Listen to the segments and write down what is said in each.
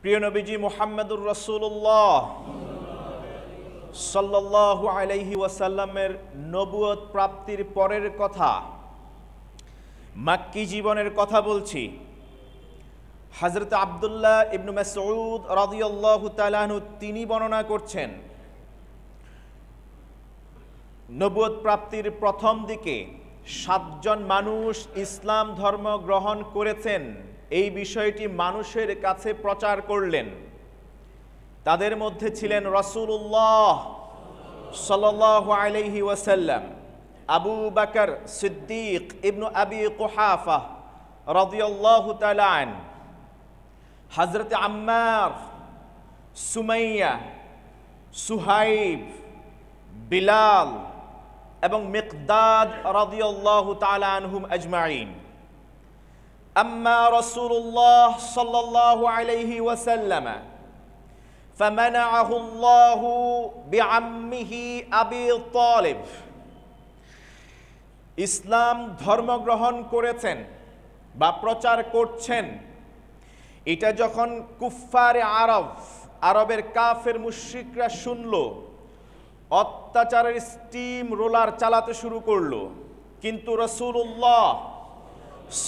প্রিয় নবীজি মুহাম্মদুর রাসূলুল্লাহ সাল্লাল্লাহু আলাইহি ওয়াসাল্লামের নবুয়ত প্রাপ্তির পরের কথা, মাক্কি জীবনের কথা বলছি। হযরত আব্দুল্লাহ ইবনে মাসউদ রাদিয়াল্লাহু তাআলা আনহু তিনি বর্ণনা করছেন, নবুয়ত প্রাপ্তির প্রথম দিকে 7 জন মানুষ ইসলাম ধর্ম গ্রহণ করেছেন। এই বিষয়টি মানুষের কাছে প্রচার করলেন। তাদের মধ্যে ছিলেন রাসূলুল্লাহ সাল্লাল্লাহু আলাইহি ওয়াসাল্লাম, আবু বকর সিদ্দিক ইবনে আবি কুহাফা রাদিয়াল্লাহু তাআলা আন, হযরত আম্মার, সুমাইয়া, সুহাইব, বিলাল এবং মিকদাদ রাদিয়াল্লাহু তাআলা আনহুম আজমাইন। আম্মা রাসূলুল্লাহ সাল্লাল্লাহু আলাইহি ওয়াসাল্লাম ফামানাআহু আল্লাহু বিআম্মিহি আবি তালিব। ইসলাম ধর্ম গ্রহণ করেছেন বা প্রচার করছেন, এটা যখন কুফফারে আরবের কাফের মুশরিকরা শুনল, অত্যাচারের স্টিম রোলার চালাতে শুরু করলো। কিন্তু রাসূলুল্লাহ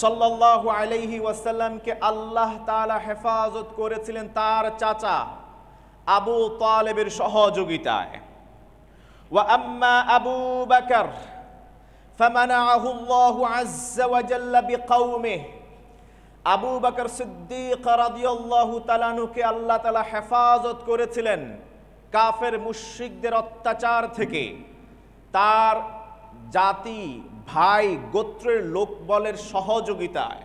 সাল্লাল্লাহু আলাইহি ওয়াসাল্লামকে আল্লাহ তাআলা হেফাজত করেছিলেন তার চাচা আবু তালেবের সহযোগিতায়। ওয়া আম্মা আবু বকর ফামানাআহু আল্লাহু আযজা ওয়া জাল্লা বিকওমিহি। আবু বকর সিদ্দিক রাদিয়াল্লাহু তাআলা আনহুকে আল্লাহ তাআলা হেফাজত করেছিলেন কাফের মুশরিকদের অত্যাচার থেকে, তার জাতি, ভাই, গোত্রের লোকবলের সহযোগিতায়।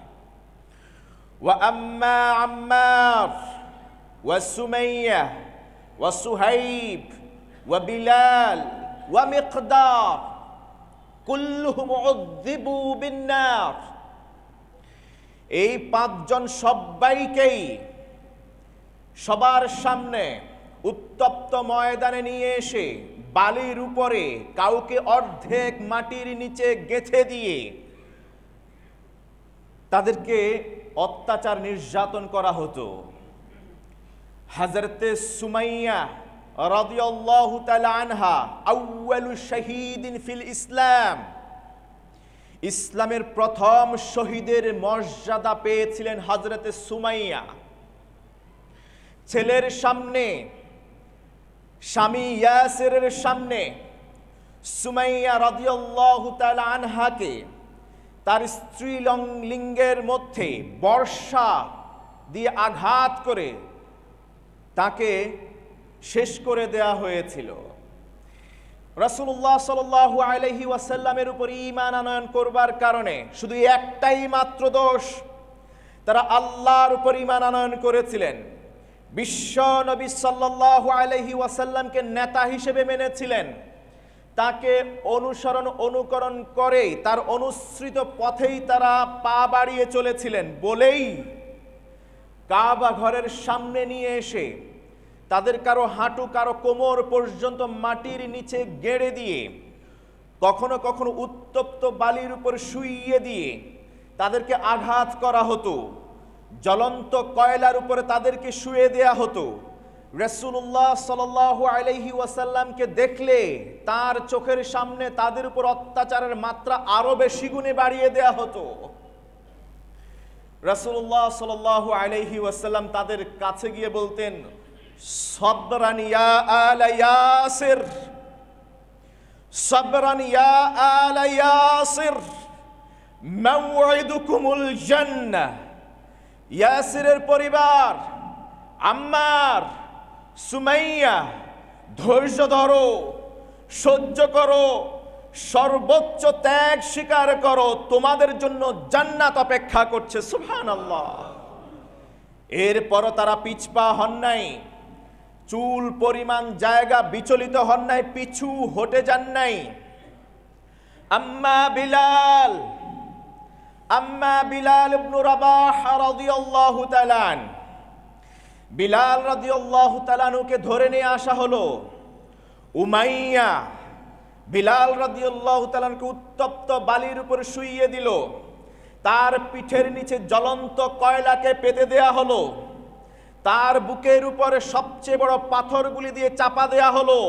ওয়া আম্মা আম্মার ওয়া সুমাইয়া ওয়া সুহাইব ওয়া বিলাল ওয়া মিকদাদ কুল্লুহুম উযযিবু বিন-নার। এই 5 জন সবাইকেই সবার সামনে উত্তপ্ত ময়দানে নিয়ে এসে বালির উপরে কাউকে অর্ধেক মাটির নিচে গেঁথে দিয়ে তাদেরকে অত্যাচার নির্যাতন করা হতো। হযরতে সুমাইয়া রাদিয়াল্লাহু তাআলা আনহা আউয়ালু শাহীদিন ফিল ইসলাম, ইসলামের প্রথম শহীদের মর্যাদা পেয়েছিলেন হযরতে সুমাইয়া। ছেলের সামনে, স্বামী ইয়াসিরের সামনে সুমাইয়া রাদিয়াল্লাহু তাআলা আনহাকে তার স্ত্রী লিঙ্গের মধ্যে বর্ষা দিয়ে আঘাত করে তাকে শেষ করে দেয়া হয়েছিল। রাসূলুল্লাহ সাল্লাল্লাহু আলাইহি ওয়াসাল্লামের উপর ঈমান আনয়ন করবার কারণে শুধু একটাই মাত্র দোষ, তারা আল্লাহর উপর ঈমান আনয়ন করেছিলেন, বিশ্ব নবী সাল্লাল্লাহু আলাইহি ওয়াসাল্লামকে নেতা হিসেবে মেনেছিলেন, তাকে অনুকরণ করে তার অনুসৃত পথেই তারা পা বাড়িয়ে চলেছিলেন বলেই কাবা ঘরের সামনে নিয়ে এসে তাদের কারো হাঁটু কারো কোমর পর্যন্ত মাটির নিচে গেড়ে দিয়ে, কখনো কখনো উত্তপ্ত বালির উপর শুইয়ে দিয়ে তাদেরকে আঘাত করা হতো, জ্বলন্ত কয়লার উপরে তাদেরকে শুয়ে দেয়া হতো। রাসূলুল্লাহ সাল্লাল্লাহু আলাইহি ওয়াসাল্লামকে দেখলে তার চোখের সামনে তাদের উপর অত্যাচারের মাত্রা আরো বেশি গুণে বাড়িয়ে দেয়া হতো। রাসূলুল্লাহ সাল্লাল্লাহু আলাইহি ওয়াসাল্লাম তাদের কাছে গিয়ে বলতেন, সাবরান ইয়া আলা ইয়াসির, সাবরান ইয়া আলা ইয়াসির, মাওঈদুকুমুল জান্নাহ। ইয়াসিরের পরিবার, আম্মার, সুমাইয়া, ধৈর্য ধরো, সহ্য করো, সর্বোচ্চ ত্যাগ স্বীকার করো, তোমাদের জন্য জান্নাত অপেক্ষা করছে। সুবহানাল্লাহ। এরপরও তারা পিছপা হন নাই, চুল পরিমাণ জায়গা বিচলিত হন নাই, পিছু হটে যান নাই। আম্মা বিলাল ইবনে রাবাহ রাদিয়াল্লাহু তাআলা আনহু, বিলাল রাদিয়াল্লাহু তাআলা আনহুকে ধরে নিয়ে আসা হলো। উমাইয়া বিলাল রাদিয়াল্লাহু তাআলা আনহুকে উত্তপ্ত বালির উপর শুইয়ে দিল, তার পিঠের নিচে জ্বলন্ত কয়লাকে পেতে দেয়া হলো, তার বুকের উপরে সবচেয়ে বড় পাথরগুলি দিয়ে চাপা দেয়া হলো,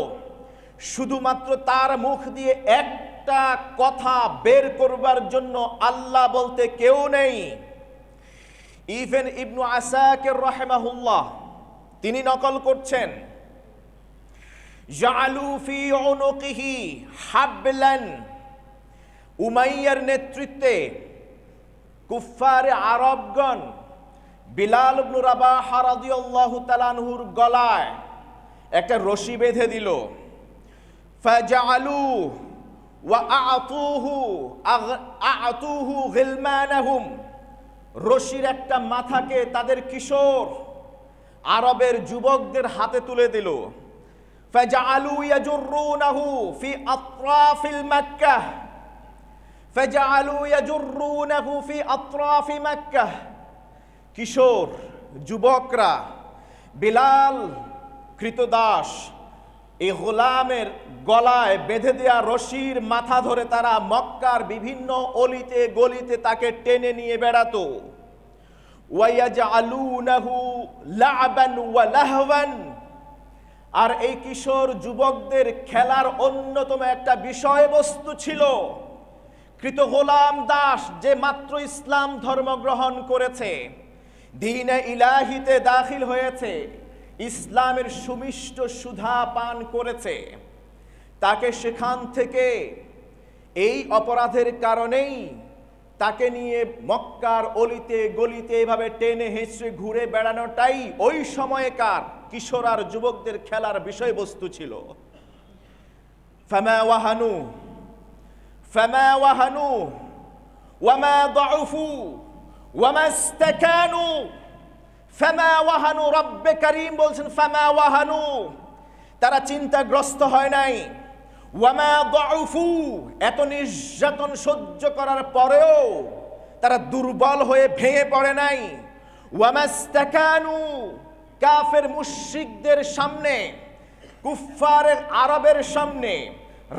শুধুমাত্র তার মুখ দিয়ে একটা কথা বের করবার জন্য আল্লাহ বলতে কেউ নেই। ইভেন ইবনু আসাকির রাহিমাহুল্লাহ তিনি নকল করছেন, জাআলু ফি উনুকিহি হাবলান, উমাইয়ার নেতৃত্বে কুফফারে আরবগণ বিলাল ইবনে রাবাহা রাদিয়াল্লাহু তাআলা আনহুর গলায় একটা রশি বেঁধে দিল। ফাজআলু ওয়া আ'তুহু গিলমানাহুম, রশির একটা মাথাকে তাদের কিশোর আরবের যুবকদের হাতে তুলে দিল। ফাজআলু ইয়াজুরুনাহু ফি আতরাফিল মক্কাহ, ফাজআলু ইয়াজুরুনাহু ফি আতরাফি মক্কাহ, কিশোর যুবকরা বিলাল কৃতদাস এই গোলামের গলায় বেঁধে দেয়া রশির মাথা ধরে তারা মক্কার বিভিন্ন অলিতে গলিতে তাকে টেনে নিয়ে বেড়াতো। ওয়ায়াজআলুনাহু লা'বান ওয়া লাহওয়ান, আর এই কিশোর যুবকদের খেলার অন্যতম একটা বিষয়বস্তু ছিল কৃত গোলাম দাস যে মাত্র ইসলাম ধর্ম গ্রহণ করেছে, দ্বীনে ইলাহিতে দাখিল হয়েছে, ইসলামের সুমিষ্ট সুধা পান করেছে, তাকে সেখান থেকে এই অপরাধের কারণেই তাকে নিয়ে মক্কার অলিতে গলিতে এভাবে টেনে হেঁচড়ে ঘুরে বেড়ানোটাই ওই সময়কার কিশোর আর যুবকদের খেলার বিষয়বস্তু ছিল। ফামা ওয়াহানু ওয়ামা দাউফু ওয়ামা ইসতাকানু, ফামা ওয়াহানু, রব্বে কারীম বলছেন ফামা ওয়াহানু, তারা চিন্তাগ্রস্ত হয় নাই। ওয়ামা দাউফু, এত নির্যাতন সহ্য করার পরেও তারা দুর্বল হয়ে ভেঙে পড়ে নাই। ওয়ামা ইসতাকানু, কাফের মুশরিকদের সামনে, কুফফারের আরবের সামনে,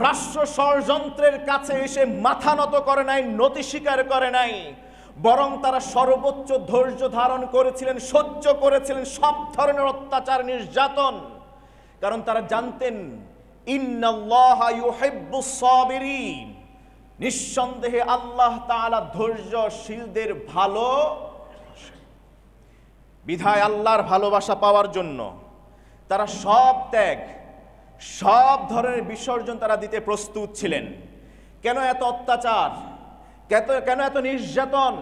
রাষ্ট্র ষড়যন্ত্রের কাছে এসে মাথা নত করে নাই, নতি স্বীকার করে নাই, বরং তারা সর্বোচ্চ ধৈর্য ধারণ করেছিলেন, সহ্য করেছিলেন সব ধরনের অত্যাচার নির্যাতন, কারণ তারা জানতেন ইন্নাল্লাহা ইউহিব্বুস সাবিরিন, নিঃসন্দেহে আল্লাহ তাআলা ধৈর্যশীলদের ভালো। বিধায় আল্লাহর ভালোবাসা পাওয়ার জন্য তারা সব ত্যাগ, সব ধরনের বিসর্জন তারা দিতে প্রস্তুত ছিলেন। কেন এত অত্যাচার, কেন এত নির্যাতন,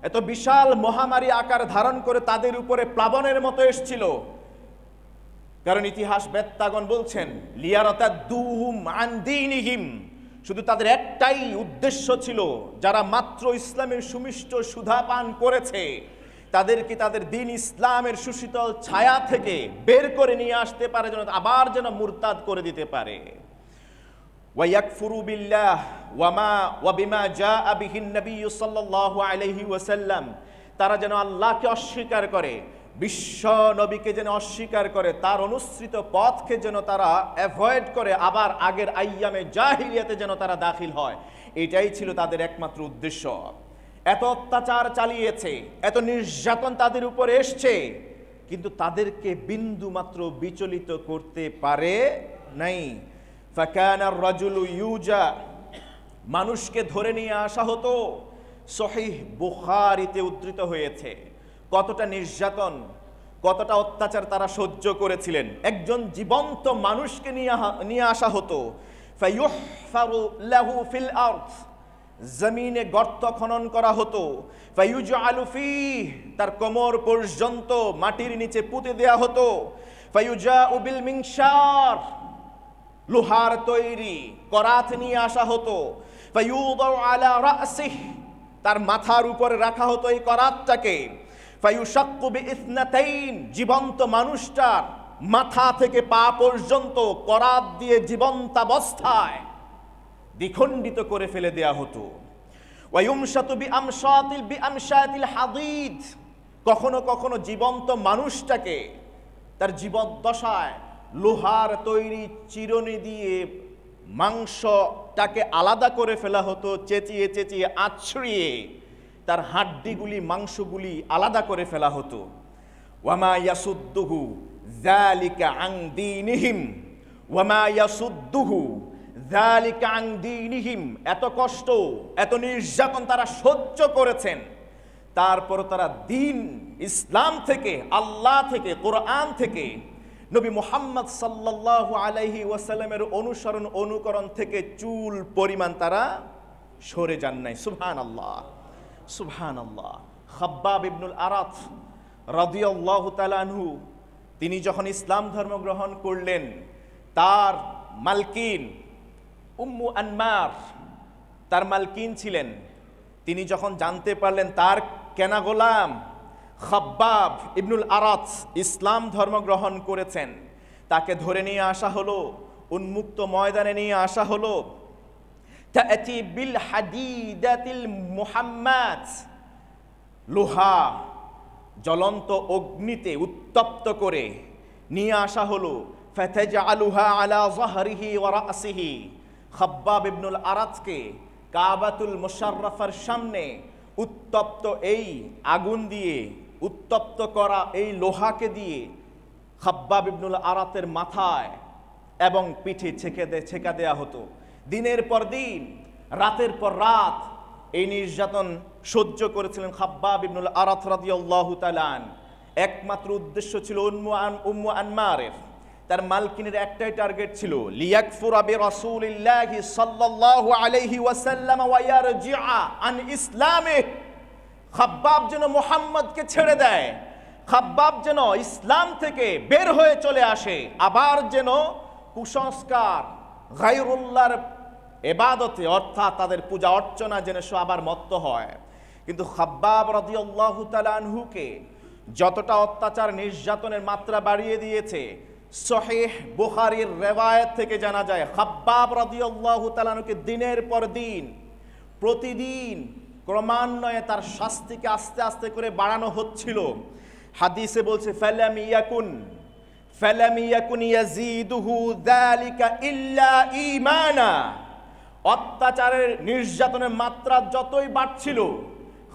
এত বিশাল মহামারী আকার ধারণ করে তাদের উপরে প্লাবনের মতো এসেছিল? কারণ ইতিহাস বেত্তাগণ বলছেন লিয়ারাতাদুহুম আন দীনিহিম, শুধু তাদের একটাই উদ্দেশ্য ছিল, যারা মাত্র ইসলামের সুমিষ্ট সুধা পান করেছে তাদেরকে তাদের দ্বীন ইসলামের সুশীতল ছায়া থেকে বের করে নিয়ে আসতে পারে, যেন আবার যেন মুরতাদ করে দিতে পারে। ওয়ায়াকফুরু বিল্লাহ ওয়া বিমা জাআ বিহিন নবী সাল্লাল্লাহু আলাইহি ওয়াসাল্লাম, তারা যেন আল্লাহকে অস্বীকার করে, বিশ্ব নবীকে যেন অস্বীকার করে, তার অনুসৃত পথকে যেন তারা অ্যাভয়েড করে, আবার আগের আইয়ামে জাহিলিয়াতে যেন তারা দাখিল হয়, এটাই ছিল তাদের একমাত্র উদ্দেশ্য। এত অত্যাচার চালিয়েছে, এত নির্যাতন তাদের উপরে এসছে, কিন্তু তাদেরকে বিন্দু মাত্র বিচলিত করতে পারে নাই। ফাকানার রাজুলু ইউজা, মানুষকে ধরে নিয়ে আসা হতো। সহিহ বুখারীতে উদ্ধৃত হয়েছে কতটা নির্যাতন, কতটা অত্যাচার তারা সহ্য করেছিলেন। একজন জীবন্ত মানুষকে নিয়ে আসা হতো। ফায়ুহফারু লাহু ফিল আরদ, জমিনে গর্ত খনন করা হতো। ফায়ুজআলু ফীহ, তার কোমর পর্যন্ত মাটির নিচে পুঁতে দেয়া হতো। ফায়ুজাউ বিল মিনশার, লোহার তৈরি করাত নিয়ে আসা হতো। ফায়ুদাউ আলা রাসিহি, তার মাথার উপরে রাখা হতো এই করাতটাকে। ফায়ুশাক্কু বিইসনাতাইন, জীবন্ত মানুষটার মাথা থেকে পা পর্যন্ত করাত দিয়ে জীবন্তাবস্থায় দ্বিখণ্ডিত করে ফেলে দেয়া হতো। ওয়ায়ুমশাতু বিআমশাতিল হাদীদ, কখনো কখনো জীবন্ত মানুষটাকে তার জীবদ্দশায় লোহার তৈরি চিরুনি দিয়ে মাংসটাকে আলাদা করে ফেলা হতো, চেঁচিয়ে চেঁচিয়ে আছড়িয়ে তার হাড্ডিগুলি মাংসগুলি আলাদা করে ফেলা হতো। ওয়ামা ইয়াসুদ্দুহু যালিকা আন দীনিহিম, ওয়ামা ইয়াসুদ্দুহু যালিকা আন দীনিহিম। এত কষ্ট, এত নির্যাতন তারা সহ্য করেছেন, তারপর তারা দিন ইসলাম থেকে, আল্লাহ থেকে, কোরআন থেকে, নবী মুহাম্মদ সাল্লাল্লাহু আলাইহি ওয়াসাল্লামের অনুসরণ অনুকরণ থেকে চুল পরিমাণ তারা সরে যান নাই। সুবহানাল্লাহ, সুবহানাল্লাহ। খাব্বাব ইবনুল আরাত রাদিয়াল্লাহু তাআলা আনহু, তিনি যখন ইসলাম ধর্ম গ্রহণ করলেন, তার মালকিন উম্মু আনমার তার মালকিন ছিলেন। তিনি যখন জানতে পারলেন তার কেনা গোলাম খাব্বাব ইবনুল আরাত ইসলাম ধর্ম গ্রহণ করেছেন, তাকে ধরে নিয়ে আসা হলো, উন্মুক্ত ময়দানে নিয়ে আসা হলো। তাআতি বিল হাদিদাতিল মুহাম্মাদ, লোহা জ্বলন্ত অগ্নিতে উত্তপ্ত করে নিয়ে আসা হলো। ফাতাজআলুহা আলা যাহরিহি ওয়া রাসিহি, খাব্বাব ইবনুল আরাতকে কাবাতুল মুশাররফার সামনে উত্তপ্ত এই আগুন দিয়ে, উত্তপ্ত করা এই লোহাকে দিয়ে খাব্বাব ইবনুল আরাতের মাথায় এবং পিঠে ছেঁকা দেয়া হতো। দিনের পর দিন, রাতের পর রাত এই নির্যাতন সহ্য করেছিলেন খাব্বাব ইবনুল আরাত রাদিয়াল্লাহু তাআলা আনহু। একমাত্র উদ্দেশ্য ছিল উম্মু আনমারের, তার মালকিনের একটাই টার্গেট ছিল, লিয়াকফুরা বিরাসূলিল্লাহি সাল্লাল্লাহু আলাইহি ওয়াসাল্লাম ওয়া ইয়ারজিআ আন ইসলামিহি। খাব্বাব যেন মুহাম্মদকে ছেড়ে দেয়, খাব্বাব যেন ইসলাম থেকে বের হয়ে চলে আসে, আবার যেন কুসংস্কার গায়রুল্লাহর ইবাদতে অর্থাৎ তাদের পূজা অর্চনা যেন সে আবার মত্ত হয়। কিন্তু খাব্বাব রাদিয়াল্লাহু তাআলা আনহুকে যতটা অত্যাচার নির্যাতনের মাত্রা বাড়িয়ে দিয়েছে, সহিহ বুখারীর রিওয়ায়াত থেকে জানা যায় খাব্বাব রাদিয়াল্লাহু তাআলা আনহুকে দিনের পর দিন, প্রতিদিন ক্রমান্বয়ে তার শাস্তিকে আস্তে আস্তে করে বাড়ানো হচ্ছিল। হাদিসে বলছে ফালাম ইয়াকুন ইয়াজিদুহু যালিকা ইল্লা ঈমানা। অত্যাচারের নির্যাতনের মাত্রা যতই বাড়ছিল,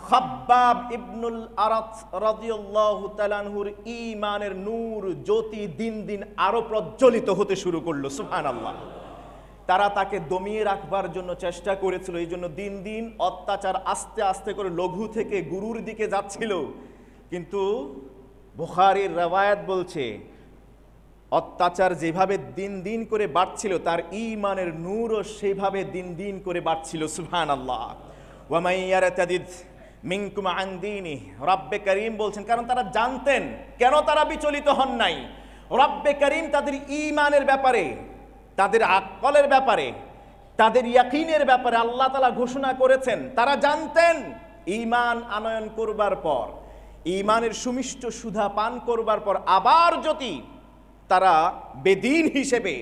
খাব্বাব ইবনুল আরাত রাদিয়াল্লাহু তাআলা আনহুর ঈমানের নূর জ্যোতি দিন দিন আরো প্রজ্বলিত হতে শুরু করলো। সুবহানাল্লাহ। তারা তাকে দমিয়ে রাখবার জন্য চেষ্টা করেছিল, এই জন্য দিন দিন অত্যাচার আস্তে আস্তে করে লঘু থেকে গুরুর দিকে যাচ্ছিল। কিন্তু বুখারীর রিওয়ায়াত বলছে অত্যাচার যেভাবে দিন দিন করে বাড়ছিল, তার ঈমানের নূরও সেভাবে দিন দিন করে বাড়ছিল। সুবহানাল্লাহ। ওয়া মান ইয়ারতাদিদ মিনকুম আন দীনিহি, রব্বে করিম বলছেন, কারণ তারা জানতেন কেন তারা বিচলিত হন নাই। রব্বে করিম তাদের ঈমানের ব্যাপারে, তাদের আকলের ব্যাপারে, তাদের ইয়াকিনের ব্যাপারে আল্লাহ তাআলা ঘোষণা করেছেন। তারা জানতেন ঈমান আনয়ন করবার পর, ঈমানের সুমিষ্ট সুধা পান করবার পর আবার যদি তারা বেদীন হিসেবে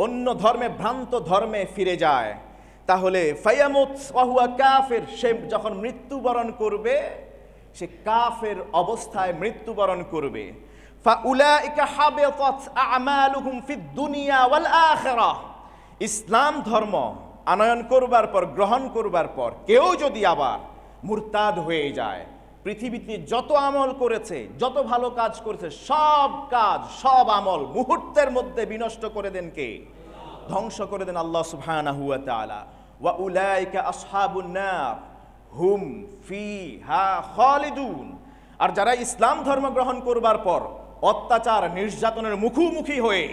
অন্য ধর্মে, ভ্রান্ত ধর্মে ফিরে যায়, তাহলে ফায়ামুত ওয়া হুয়া কাফির, সে যখন মৃত্যুবরণ করবে সে কাফের অবস্থায় মৃত্যুবরণ করবে। ফাউলাইকা হাবিতাত আমালুহুম ফিদ দুনিয়া ওয়াল আখিরাহ। ইসলাম ধর্ম আনয়ন করবার পর, গ্রহণ করবার পর কেউ যদি আবার মুরতাদ হয়ে যায়, পৃথিবীতে যত আমল করেছে, যত ভালো কাজ করেছে, সব কাজ, সব আমল মুহূর্তের মধ্যে বিনষ্ট করে দেন কে? ধ্বংস করে দেন আল্লাহ সুবহানাহু ওয়া তাআলা। ওয়া উলাইকা আসহাবুন নার হুম ফিহা খালিদুন। আর যারা ইসলাম ধর্ম গ্রহণ করবার পর অত্যাচার নির্যাতনের মুখোমুখি হয়ে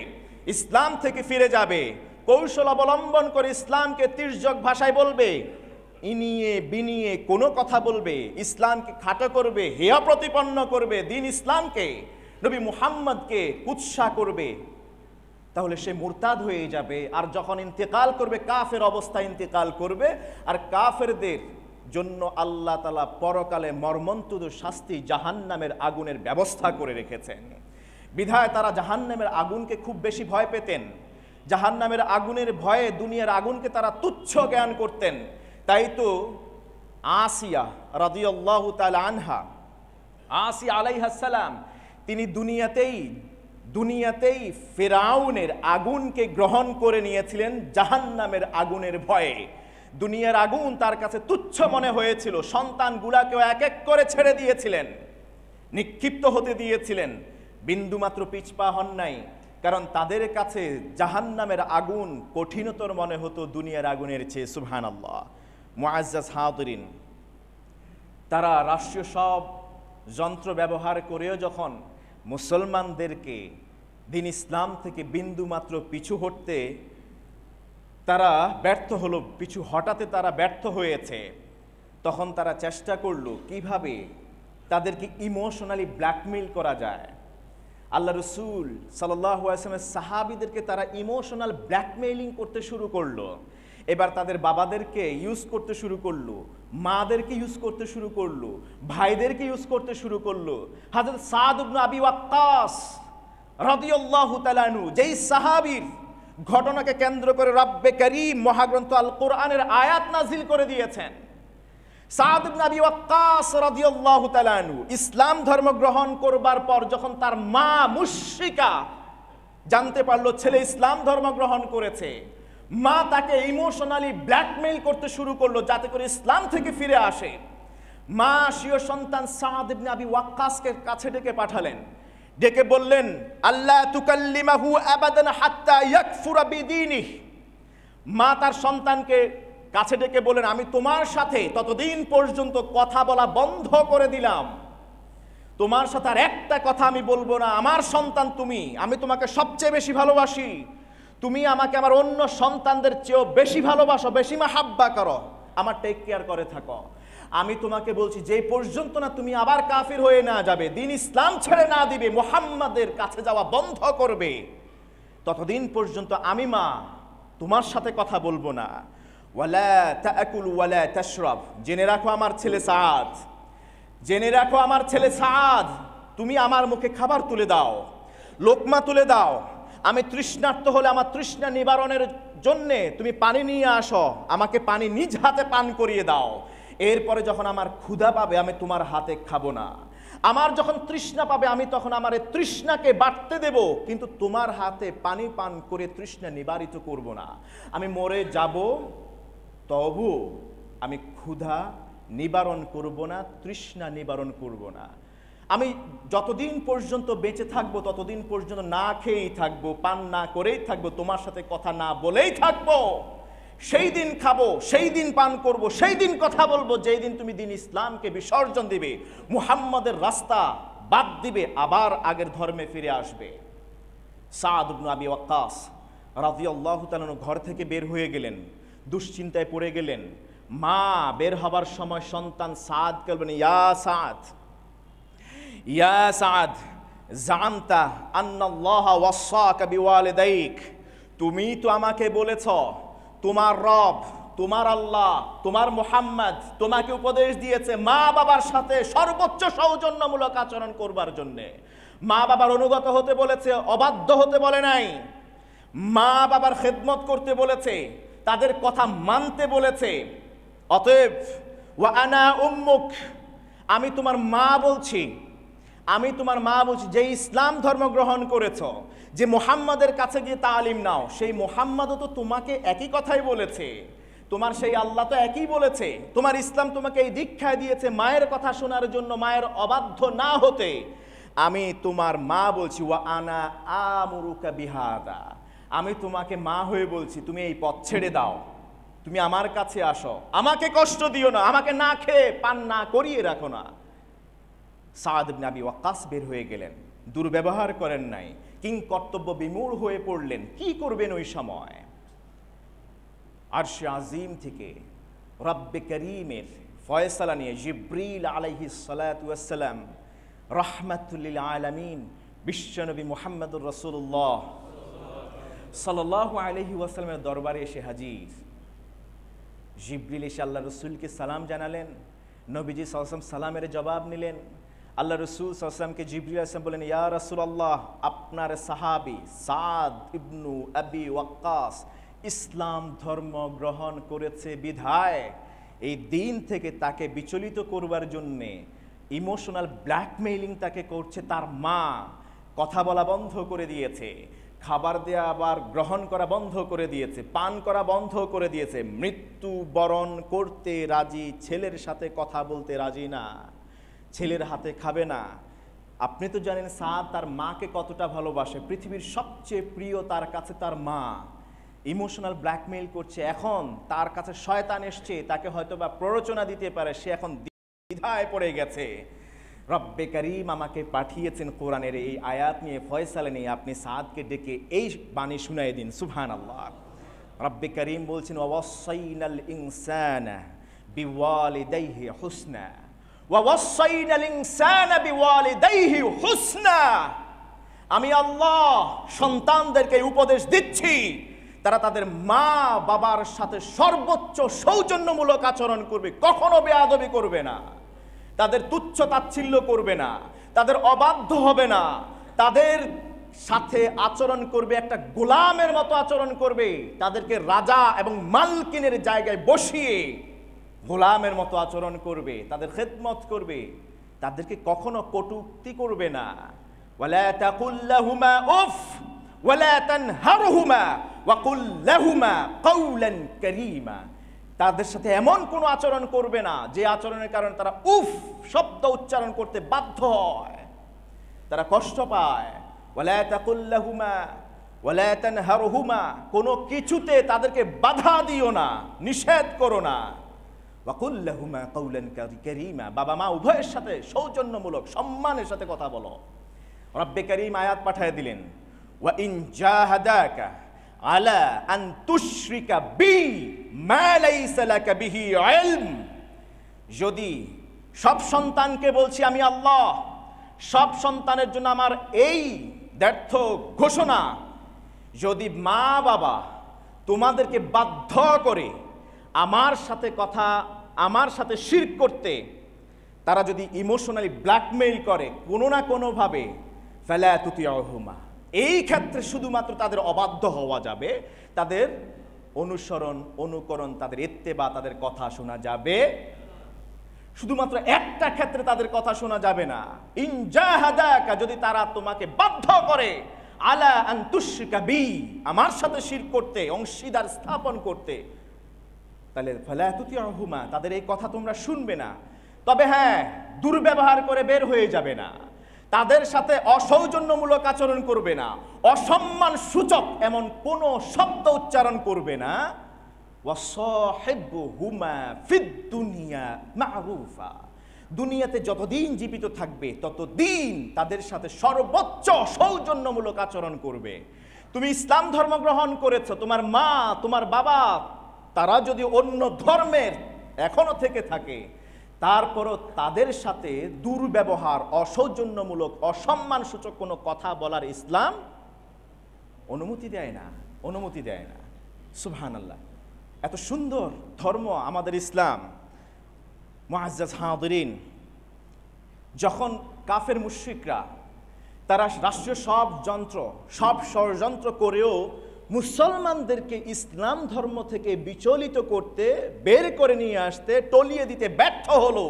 ইসলাম থেকে ফিরে যাবে, কৌশল অবলম্বন করে ইসলামকে তির্যক ভাষায় বলবে, ইনিয়ে বিনিয়ে কোনো কথা বলবে, ইসলামকে খাটো করবে, হেয় প্রতিপন্ন করবে, দিন ইসলামকে, নবী মুহাম্মদকে কুৎসা করবে, তাহলে সে মুরতাদ হয়ে যাবে। আর যখন ইন্তেকাল করবে, কাফের অবস্থায় ইন্তেকাল করবে। আর কাফেরদের জন্য আল্লাহ তাআলা পরকালে মর্মন্তুদ শাস্তি জাহান্নামের আগুনের ব্যবস্থা করে রেখেছেন। বিধায় তারা জাহান্নামের আগুনকে খুব বেশি ভয় পেতেন। জাহান্নামের আগুনের ভয়ে দুনিয়ার আগুনকে তারা তুচ্ছ জ্ঞান করতেন। তাই তো আসিয়া রাদিয়াল্লাহু তাআলা আনহা, আসিয়া আলাইহিস সালাম, তিনি দুনিয়াতেই ফিরাউনের আগুনকে গ্রহণ করে নিয়েছিলেন জাহান্নামের আগুনের ভয়ে। দুনিয়ার আগুন তার কাছে তুচ্ছ মনে হয়েছিল, সন্তানগুলাকেও এক এক করে ছেড়ে দিয়েছিলেন। নিক্ষিপ্ত হতে দিয়েছিলেন, বিন্দুমাত্র পিছপা হন নাই। কারণ তাদের কাছে জাহান্নামের আগুন কঠিনতর মনে হতো দুনিয়ার আগুনের চেয়ে। সুবহানাল্লাহ। মুআজ্জাজ হাদিরিন, তারা রাষ্ট্রীয় সব যন্ত্র ব্যবহার করেও যখন মুসলমানদেরকে দিন ইসলাম থেকে বিন্দুমাত্র পিছু হটতে তারা ব্যর্থ হলো, পিছু হটাতে তারা ব্যর্থ হয়েছে, তখন তারা চেষ্টা করলো কিভাবে তাদেরকে ইমোশনালি ব্ল্যাকমেইল করা যায়। আল্লাহ রসুল সাল্লাল্লাহু আলাইহি ওয়াসাল্লামের সাহাবীদেরকে তারা ইমোশনাল ব্ল্যাকমেইলিং করতে শুরু করলো। এবার তাদের বাবাদেরকে ইউজ করতে শুরু করলো, মাদেরকে ইউজ করতে শুরু করলো, ভাইদেরকে ইউজ করতে শুরু করলো। হযরত সাদ ইবনে আবি ওয়াক্কাস রাদিয়াল্লাহু তাআলা আনহু, যেই সাহাবীর ঘটনাকে কেন্দ্র করে রব্বে কারীম মহাগ্রন্থ আল কোরআনের আয়াত নাজিল করে দিয়েছেন, সাদ ইবনে আবি ওয়াক্কাস রাদিয়াল্লাহু তাআলা আনহু ইসলাম ধর্ম গ্রহণ করবার পর যখন তার মা মুশরিকা জানতে পারলো ছেলে ইসলাম ধর্ম গ্রহণ করেছে, মা তাকে ইমোশনালি ব্ল্যাকমেইল করতে শুরু করলো যাতে করে ইসলাম থেকে ফিরে আসে। মা স্বীয় সন্তান সাদ ইবনে আবি ওয়াক্কাসকে কাছে ডেকে পাঠালেন, ডেকে বললেন, আল্লাহ তুকাল্লিমাহু আবাদান হাত্তা ইয়াকফুরা বিদীনিহি। মা তার সন্তানকে কাছে ডেকে বলেন, আমি তোমার সাথে ততদিন পর্যন্ত কথা বলা বন্ধ করে দিলাম, তোমার সাথে আর একটা কথা আমি বলবো না। আমার সন্তান তুমি, আমি তোমাকে সবচেয়ে বেশি ভালোবাসি, তুমি আমাকে আমার অন্য সন্তানদের চেয়েও বেশি ভালোবাসো, বেশি মাহাব্বা করো, আমার টেক কেয়ার করে থাকো। আমি তোমাকে বলছি যে পর্যন্ত না তুমি আবার কাফির হয়ে না যাবে, দিন ইসলাম ছেড়ে না দিবে, মুহাম্মাদের কাছে যাওয়া বন্ধ করবে, ততদিন পর্যন্ত আমি মা তোমার সাথে কথা বলবো না। ওয়ালা তাকুল ওয়ালা তাশরাব, জেনে রাখো আমার ছেলে সাদ, জেনে রাখো আমার ছেলে সাদ, তুমি আমার মুখে খাবার তুলে দাও, লোকমা তুলে দাও। আমি তৃষ্ণার্ত হলে আমার তৃষ্ণা নিবারণের জন্যে তুমি পানি নিয়ে আসো, আমাকে পানি নিজ হাতে পান করিয়ে দাও। এরপরে যখন আমার ক্ষুধা পাবে আমি তোমার হাতে খাবো না, আমার যখন তৃষ্ণা পাবে আমি তখন আমার তৃষ্ণাকে বাড়তে দেব, কিন্তু তোমার হাতে পানি পান করে তৃষ্ণা নিবারিত করব না। আমি মরে যাব তবু আমি ক্ষুধা নিবারণ করব না, তৃষ্ণা নিবারণ করব না। আমি যতদিন পর্যন্ত বেঁচে থাকবো ততদিন পর্যন্ত না খেয়েই থাকবো, পান না করেই থাকবো, তোমার সাথে কথা না বলেই থাকবো। সেই দিন খাবো, সেই দিন পান করব, সেই দিন কথা বলবো যেই দিন তুমি দিন ইসলামকে বিসর্জন দিবে, মুহাম্মাদের রাস্তা বাদ দিবে, আবার আগের ধর্মে ফিরে আসবে। সাদ ইবনে আবি ওয়াক্কাস রাদিয়াল্লাহু তাআলা ঘর থেকে বের হয়ে গেলেন, দুশ্চিন্তায় পড়ে গেলেন। মা বের হবার সময় সন্তান সাদকে বললেন, ইয়া সাদ, ইয়া সাদ, জানতা আন্নাল্লাহা ওয়াসাকা বিওয়ালিদাইক, তুমি তো আমাকে বলেছ তোমার রব, তোমার আল্লাহ, তোমার মুহাম্মদ তোমাকে উপদেশ দিয়েছে মা বাবার সাথে সর্বোচ্চ সৌজন্যমূলক আচরণ করবার জন্য। মা বাবার অনুগত হতে বলেছে, অবাধ্য হতে বলে নাই। মা বাবার খেদমত করতে বলেছে, তাদের কথা মানতে বলেছে। অতএব ওয়া আনা উম্মুক, আমি তোমার মা বলছি, আমি তোমার মা বলছি, যে ইসলাম ধর্ম গ্রহণ করেছ, যে মুহাম্মাদের কাছে গিয়ে তালিম নাও, সেই মুহাম্মাদও তো তোমাকে একই কথাই বলেছে, তোমার সেই আল্লাহ তো একই বলেছে, তোমার ইসলাম তোমাকে এই দীক্ষায় দিয়েছে মায়ের কথা শোনার জন্য, মায়ের অবাধ্য না হতে। আমি তোমার মা বলছি, ওয়া আনা আমুরুকা বিহাদা, আমি তোমাকে মা হয়ে বলছি তুমি এই পথ ছেড়ে দাও, তুমি আমার কাছে আসো, আমাকে কষ্ট দিও না, আমাকে না খেয়ে পান না করিয়ে রাখো না। সাদ ইবনে আবি ওয়াক্কাস বের হয়ে গেলেন, দুর্ব্যবহার করেন নাই, কিং কর্তব্য বিমূঢ় হয়ে পড়লেন। কি করবেন ওই সময়? আরশে আজিম থেকে রব্বে করিমের ফয়সালা নিয়ে জিব্রিল আলাইহিস সালাতু ওয়াস সালাম রাহমাতুল লিল আলামিন বিশ্বনবী মুহাম্মদুর রাসূলুল্লাহ সাল্লাল্লাহু আলাইহি ওয়াসাল্লামের দরবারে এসে হাজির। জিব্রিল এসে আল্লাহ রসুলকে সালাম জানালেন, নবীজি সাল্লাল্লাহু আলাইহি ওয়াসাল্লাম সালামের জবাব নিলেন। আল্লাহ রসুল সাল্লাল্লাহু আলাইহি ওয়াসাল্লামকে জিব্রিল আলাইহিস সালাম বলেন, ইয়া রাসূলুল্লাহ, আপনার সাহাবী সাদ ইবনু আবি ওয়াক্কাস ইসলাম ধর্ম গ্রহণ করেছে বিধায় এই দিন থেকে তাকে বিচলিত করবার জন্যে ইমোশনাল ব্ল্যাকমেইলিং তাকে করছে তার মা, কথা বলা বন্ধ করে দিয়েছে, খাবার দেয়া আবার গ্রহণ করা বন্ধ করে দিয়েছে, পান করা বন্ধ করে দিয়েছে, মৃত্যু বরণ করতে রাজি, ছেলের সাথে কথা বলতে রাজি না, ছেলের হাতে খাবে না, আপনি তো জানেন সাদ তার মাকে কতটা ভালোবাসে, পৃথিবীর সবচেয়ে প্রিয় তার কাছে তার মা। ইমোশনাল ব্ল্যাকমেইল করছে, এখন তার কাছে শয়তান এসছে, তাকে হয়তো বা প্ররোচনা দিতে পারে, সে এখন দ্বিধায় পড়ে গেছে। রব্বে করিম আমাকে পাঠিয়েছেন কোরআনের এই আয়াত নিয়ে ফয়সালা নিয়ে, আপনি সাদকে ডেকে এই বাণী শুনাই দিন। সুবহানাল্লাহ। রব্বে করিম বলছেন ওয়াসাইনাল ইনসানা বিওয়ালিদাইহি হুসনা, ওয়াসাইনাল ইনসানা বিওয়ালিদাইহি হুসনা। আমি আল্লাহ সন্তানদেরকে উপদেশ দিচ্ছি তারা তাদের মা বাবার সাথে সর্বোচ্চ সৌজন্যমূলক আচরণ করবে, কখনো বেয়াদবি করবে না, তাদের তুচ্ছ তাচ্ছিল্য করবে না, তাদের অবাধ্য হবে না, তাদের সাথে আচরণ করবে একটা গোলামের মতো আচরণ করবে, তাদেরকে রাজা এবং মালকিনের জায়গায় বসিয়ে গোলামের মতো আচরণ করবে, তাদের খেদমত করবে, তাদেরকে কখনো কটূক্তি করবে না। ওয়ালা তাকুল লাহুমা উফ ওয়ালা তানহারহুমা ওয়াকুল লাহুমা কাওলান কারীমা। তাদের সাথে এমন কোনো আচরণ করবে না যে আচরণের কারণে তারা উফ শব্দ উচ্চারণ করতে বাধ্য হয়, তারা কষ্ট পায়। ওয়ালা তাকুল লাহুমা ওয়ালা তানহারহুমা, কোনো কিছুতে তাদেরকে বাধা দিও না, নিষেধ করো না। ওয়াকুল লাহুমা কাওলান কারীমা, বাবা মা উভয়ের সাথে সৌজন্যমূলক সম্মানের সাথে কথা বলো। রব্বে করিম আয়াত পাঠিয়ে দিলেন ওয়া ইন জাহাদাকা আলা আন তুশরিকা বি মা লাইসা লাকা বিহি ইলম। যদি সব সন্তানকে বলছি আমি আল্লাহ, সব সন্তানের জন্য আমার এই ব্যর্থ ঘোষণা, যদি মা বাবা তোমাদেরকে বাধ্য করে আমার সাথে আমার সাথে শিরক করতে, তারা যদি ইমোশনালি ব্ল্যাকমেইল করে কোনো না কোনোভাবে, ফালা তুতিউহুমা, এই ক্ষেত্রে শুধুমাত্র তাদের অবাধ্য হওয়া যাবে, তাদের অনুকরণ, তাদের ইত্তেবা, তাদের কথা শোনা যাবে। শুধুমাত্র একটা ক্ষেত্রে তাদের কথা শোনা যাবে না, ইন জাহাদাকা, যদি তারা তোমাকে বাধ্য করে আলা আন তুশরিকা বি, আমার সাথে শিরক করতে, অংশীদার স্থাপন করতে, তাহলে ফালা তুতিউহুমা, তাদের এই কথা তোমরা শুনবে না। তবে হ্যাঁ, দুর্ব্যবহার করে বের হয়ে যাবে না, তাদের সাথে অসৌজন্যমূলক আচরণ করবে না, অসম্মান সূচক এমন কোনো শব্দ উচ্চারণ করবে না। ওয়াসাহিবহুমা ফিদ দুনিয়া মারুফা, দুনিয়াতে যতদিন জীবিত থাকবে ততদিন তাদের সাথে সর্বোচ্চ সৌজন্যমূলক আচরণ করবে। তুমি ইসলাম ধর্ম গ্রহণ করেছো, তোমার মা তোমার বাবা তারা যদি অন্য ধর্মের এখনো থেকে থাকে, তারপরও তাদের সাথে দুর্ব্যবহার, অসৌজন্যমূলক, অসম্মানসূচক কোনো কথা বলার ইসলাম অনুমতি দেয় না। সুবহানাল্লাহ, এত সুন্দর ধর্ম আমাদের ইসলাম। মুআজ্জাজ হাদিরিন, যখন কাফের মুশরিকরা তারা রাষ্ট্রীয় সব ষড়যন্ত্র করেও মুসলমানদেরকে ইসলাম ধর্ম থেকে বিচলিত করতে, বের করে নিয়ে আসতে, টলিয়ে দিতে ব্যর্থ হলো,